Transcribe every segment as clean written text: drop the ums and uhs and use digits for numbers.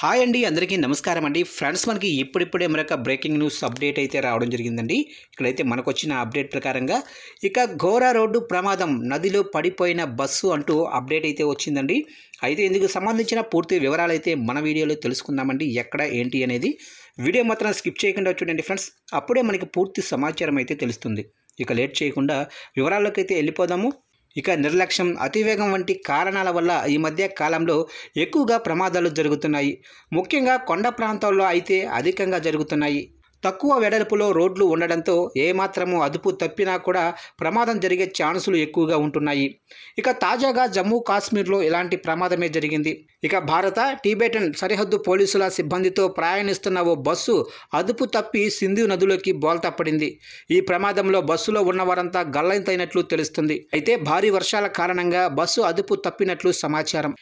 Hi అండి, అందరికీ నమస్కారం అండి. ఫ్రెండ్స్, మనకి ఇప్పుడిప్పుడే మరొక బ్రేకింగ్ న్యూస్ అప్డేట్ అయితే రావడం జరిగిందండి. ఇక్కడైతే మనకొచ్చిన అప్డేట్ ప్రకారంగా ఘోర రోడ్డు ప్రమాదం, నదిలో పడిపోయిన బస్సు అంటూ అప్డేట్ అయితే వచ్చిందండి. అయితే ఇందుకు సంబంధించిన పూర్తి వివరాలు అయితే మన వీడియోలో తెలుసుకుందామండి. ఎక్కడ ఏంటి అనేది వీడియో మాత్రం స్కిప్ చేయకుండా చూడండి ఫ్రెండ్స్. అప్పుడే మనకి పూర్తి సమాచారం అయితే తెలుస్తుంది. ఇక లేట్ చేయకుండా వివరాల్లోకి అయితే వెళ్ళిపోదాము. నిర్లక్ష్యం, అతివేగం వంటి కారణాల వల్ల ఈ మధ్య కాలంలో ఎక్కువగా ప్రమాదాలు జరుగుతున్నాయి. ముఖ్యంగా కొండ ప్రాంతాల్లో అయితే అధికంగా జరుగుతున్నాయి. తక్కువ వెడల్పులో రోడ్లు ఉండడంతో ఏమాత్రము అదుపు తప్పినా కూడా ప్రమాదం జరిగే ఛాన్సులు ఎక్కువగా ఉంటున్నాయి. తాజాగా జమ్మూ కాశ్మీర్లో ఇలాంటి ప్రమాదమే జరిగింది. భారత టిబెటన్ సరిహద్దు పోలీసుల సిబ్బందితో ప్రయాణిస్తున్న ఓ బస్సు అదుపు తప్పి సింధు నదిలోకి బోల్తా పడింది. ఈ ప్రమాదంలో బస్సులో ఉన్నవారంతా గల్లంతైనట్లు తెలుస్తుంది. అయితే భారీ వర్షాల కారణంగా బస్సు అదుపు తప్పినట్లు సమాచారం.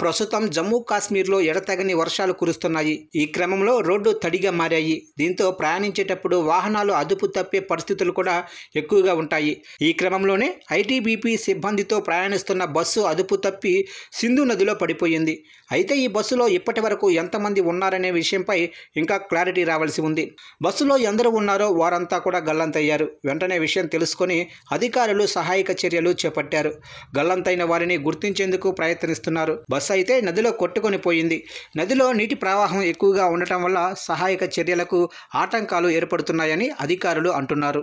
ప్రస్తుతం జమ్మూ కాశ్మీర్లో ఎడతెగని వర్షాలు కురుస్తున్నాయి. ఈ క్రమంలో రోడ్డు తడిగా మారాయి. దీంతో ప్రయాణించేటప్పుడు వాహనాలు అదుపు తప్పే పరిస్థితులు కూడా ఎక్కువగా ఉంటాయి. ఈ క్రమంలోనే ఐటీబీపీ సిబ్బందితో ప్రయాణిస్తున్న బస్సు అదుపు తప్పి సింధు నదిలో పడిపోయింది. అయితే ఈ బస్సులో ఇప్పటి వరకు ఎంతమంది ఉన్నారనే విషయంపై ఇంకా క్లారిటీ రావాల్సి ఉంది. బస్సులో ఎందరు ఉన్నారో వారంతా కూడా గల్లంతయ్యారు. వెంటనే విషయం తెలుసుకొని అధికారులు సహాయక చర్యలు చేపట్టారు. గల్లంతైన వారిని గుర్తించేందుకు ప్రయత్నిస్తున్నారు. బస్సు అయితే నదిలో కొట్టుకొని పోయింది. నదిలో నీటి ప్రవాహం ఎక్కువగా ఉండటం వల్ల సహాయక చర్యలకు ఆటంకాలు ఏర్పడుతున్నాయని అధికారులు అంటున్నారు.